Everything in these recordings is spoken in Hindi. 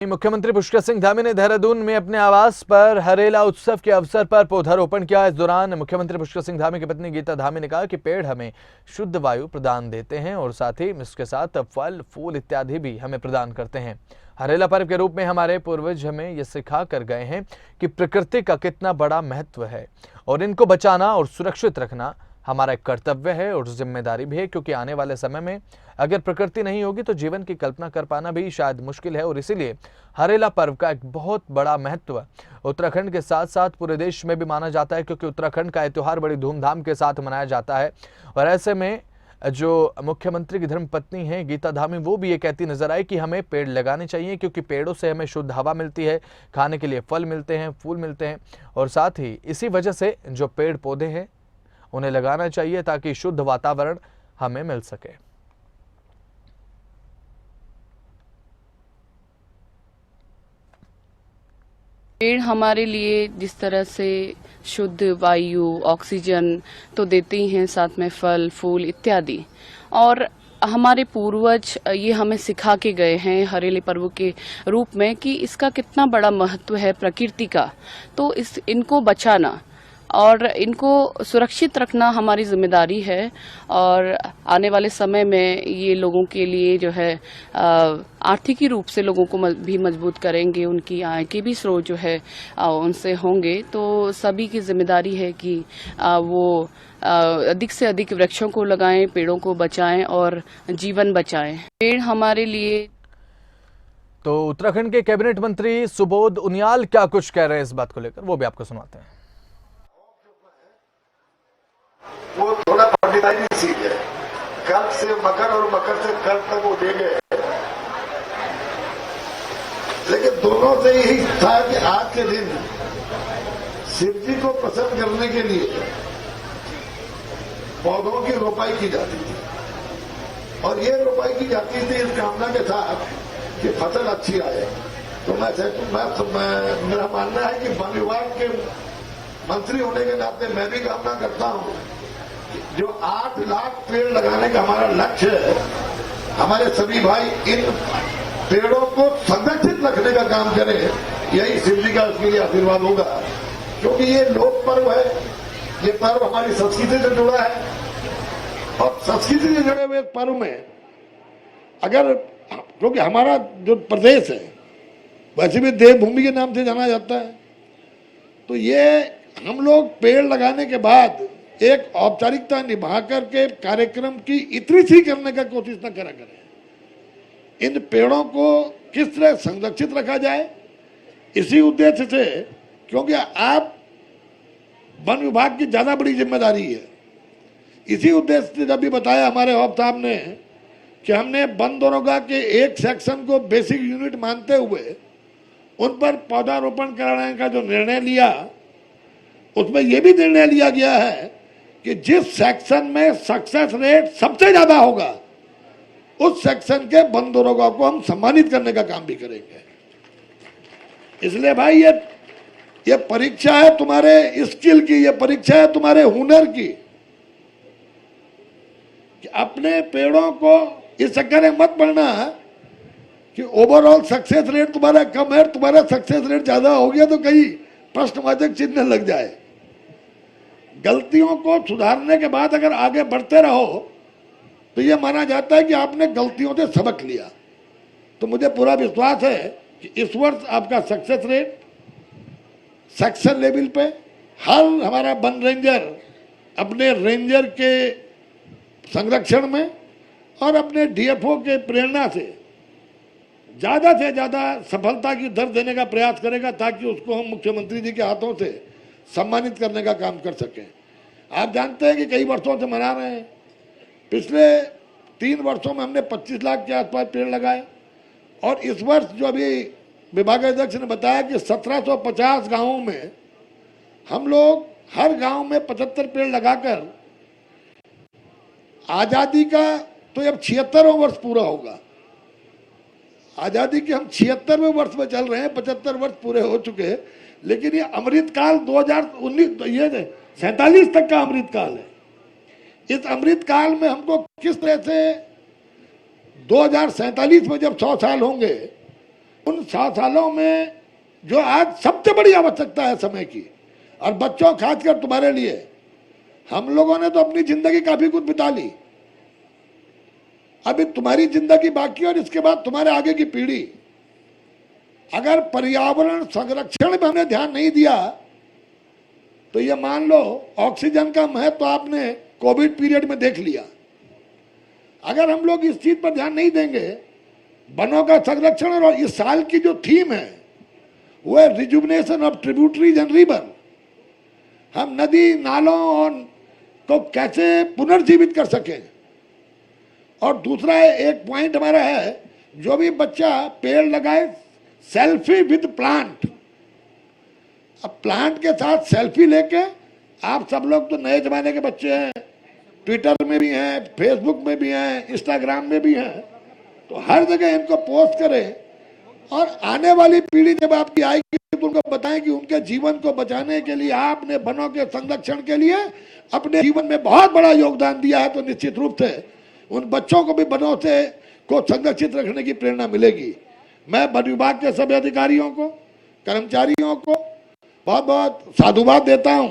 मुख्यमंत्री पुष्कर सिंह धामी ने देहरादून में अपने आवास पर हरेला उत्सव के अवसर पर पौधारोपण किया। इस दौरान मुख्यमंत्री पुष्कर सिंह धामी की पत्नी गीता धामी ने कहा कि पेड़ हमें शुद्ध वायु प्रदान देते हैं और साथ ही इसके साथ फल फूल इत्यादि भी हमें प्रदान करते हैं। हरेला पर्व के रूप में हमारे पूर्वज हमें ये सिखा कर गए हैं कि प्रकृति का कितना बड़ा महत्व है और इनको बचाना और सुरक्षित रखना हमारा एक कर्तव्य है और जिम्मेदारी भी है, क्योंकि आने वाले समय में अगर प्रकृति नहीं होगी तो जीवन की कल्पना कर पाना भी शायद मुश्किल है। और इसीलिए हरेला पर्व का एक बहुत बड़ा महत्व उत्तराखंड के साथ साथ पूरे देश में भी माना जाता है, क्योंकि उत्तराखंड का यह त्योहार बड़ी धूमधाम के साथ मनाया जाता है। और ऐसे में जो मुख्यमंत्री की धर्मपत्नी है गीता धामी, वो भी ये कहती नजर आई कि हमें पेड़ लगाने चाहिए, क्योंकि पेड़ों से हमें शुद्ध हवा मिलती है, खाने के लिए फल मिलते हैं, फूल मिलते हैं और साथ ही इसी वजह से जो पेड़ पौधे हैं उन्हें लगाना चाहिए ताकि शुद्ध वातावरण हमें मिल सके। पेड़ हमारे लिए जिस तरह से शुद्ध वायु ऑक्सीजन तो देते ही हैं, साथ में फल फूल इत्यादि, और हमारे पूर्वज ये हमें सिखा के गए हैं हरेले पर्व के रूप में कि इसका कितना बड़ा महत्व है प्रकृति का। तो इनको बचाना और इनको सुरक्षित रखना हमारी जिम्मेदारी है। और आने वाले समय में ये लोगों के लिए जो है आर्थिकी रूप से लोगों को भी मजबूत करेंगे, उनकी आय के भी स्रोत जो है उनसे होंगे। तो सभी की जिम्मेदारी है कि वो अधिक से अधिक वृक्षों को लगाएं, पेड़ों को बचाएं और जीवन बचाएं। पेड़ हमारे लिए। तो उत्तराखंड के कैबिनेट मंत्री सुबोध उनियाल क्या कुछ कह रहे हैं इस बात को लेकर, वो भी आपको सुनाते हैं। वो थोड़ा पंडिताई सीख है, कर्क से मकर और मकर से कर्क तक वो दे गए, लेकिन दोनों से यही था कि आज के दिन शिव जी को प्रसन्न करने के लिए पौधों की रोपाई की जाती थी। और ये रोपाई की जाती थी इस कामना के साथ कि फसल अच्छी आए। तो मेरा मानना है कि वन विभाग के मंत्री होने के नाते मैं भी कामना करता हूं जो 8 लाख पेड़ लगाने का हमारा लक्ष्य है, हमारे सभी भाई इन पेड़ों को संरक्षित रखने का काम करें। यही शिव जी का उसके लिए आशीर्वाद होगा, क्योंकि ये लोक पर्व है, ये पर्व हमारी संस्कृति से जुड़ा है। और संस्कृति से जुड़े हुए पर्व में अगर, क्योंकि हमारा जो प्रदेश है वैसे भी देवभूमि के नाम से जाना जाता है, तो ये हम लोग पेड़ लगाने के बाद एक औपचारिकता निभा करके कार्यक्रम की इतनी सी करने का कोशिश न करा करें। इन पेड़ों को किस तरह संरक्षित रखा जाए, इसी उद्देश्य से, क्योंकि आप वन विभाग की ज्यादा बड़ी जिम्मेदारी है, इसी उद्देश्य से जब भी बताया हमारे हॉप साहब ने कि हमने वन दरोगा के एक सेक्शन को बेसिक यूनिट मानते हुए उन पर पौधारोपण कराने का जो निर्णय लिया, उसमें यह भी निर्णय लिया गया है कि जिस सेक्शन में सक्सेस रेट सबसे ज्यादा होगा उस सेक्शन के वन दरोगा को हम सम्मानित करने का काम भी करेंगे। इसलिए भाई ये परीक्षा है तुम्हारे स्किल की, ये परीक्षा है तुम्हारे हुनर की, कि अपने पेड़ों को इस चक्कर में मत पड़ना कि ओवरऑल सक्सेस रेट तुम्हारा कम है, तुम्हारा सक्सेस रेट ज्यादा हो गया तो कहीं प्रश्नवाचक चिन्ह लग जाए। गलतियों को सुधारने के बाद अगर आगे बढ़ते रहो तो यह माना जाता है कि आपने गलतियों से सबक लिया। तो मुझे पूरा विश्वास है कि इस वर्ष आपका सक्सेस रेट सेक्शन लेवल पे हर हमारा वन रेंजर अपने रेंजर के संरक्षण में और अपने डीएफओ के प्रेरणा से ज्यादा सफलता की दर देने का प्रयास करेगा, ताकि उसको हम मुख्यमंत्री जी के हाथों से सम्मानित करने का काम कर सकें। आप जानते हैं कि कई वर्षों से मना रहे हैं, पिछले 3 वर्षों में हमने 25 लाख के आसपास पेड़ लगाए, और इस वर्ष जो अभी विभागाध्यक्ष ने बताया कि 1750 गांवों में हम लोग हर गांव में 75 पेड़ लगाकर आजादी का, तो अब 76वां वर्ष पूरा होगा। आजादी के हम 76वें वर्ष में चल रहे हैं, 75 वर्ष पूरे हो चुके हैं, लेकिन ये अमृतकाल 2019 ये 47 तक का अमृतकाल है। इस अमृतकाल में हमको किस तरह से 2047 में जब 100 साल होंगे उन 7 सालों में जो आज सबसे बड़ी आवश्यकता है समय की, और बच्चों खासकर तुम्हारे लिए, हम लोगों ने तो अपनी जिंदगी काफी कुछ बिता ली, अभी तुम्हारी जिंदगी बाकी, और इसके बाद तुम्हारे आगे की पीढ़ी। अगर पर्यावरण संरक्षण में हमने ध्यान नहीं दिया तो ये मान लो ऑक्सीजन का महत्व तो आपने कोविड पीरियड में देख लिया। अगर हम लोग इस चीज पर ध्यान नहीं देंगे, वनों का संरक्षण, और इस साल की जो थीम है वो है rejuvenation of tributaries and river. हम नदी नालों और को कैसे पुनर्जीवित कर सकें। और दूसरा एक पॉइंट हमारा है, जो भी बच्चा पेड़ लगाए, सेल्फी विद प्लांट। अब प्लांट के साथ सेल्फी लेके, आप सब लोग तो नए जमाने के बच्चे हैं, ट्विटर में भी हैं, फेसबुक में भी हैं, इंस्टाग्राम में भी हैं, तो हर जगह इनको पोस्ट करें, और आने वाली पीढ़ी जब आपकी आएगी तो उनको बताएं कि उनके जीवन को बचाने के लिए आपने वनों के संरक्षण के लिए अपने जीवन में बहुत बड़ा योगदान दिया है, तो निश्चित रूप से उन बच्चों को भी वनों से को संरक्षित रखने की प्रेरणा मिलेगी। मैं वन विभाग के सभी अधिकारियों को, कर्मचारियों को बहुत बहुत साधुवाद देता हूं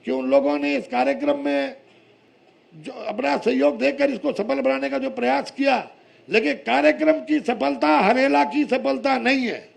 कि उन लोगों ने इस कार्यक्रम में जो अपना सहयोग देकर इसको सफल बनाने का जो प्रयास किया। लेकिन कार्यक्रम की सफलता हरेला की सफलता नहीं है।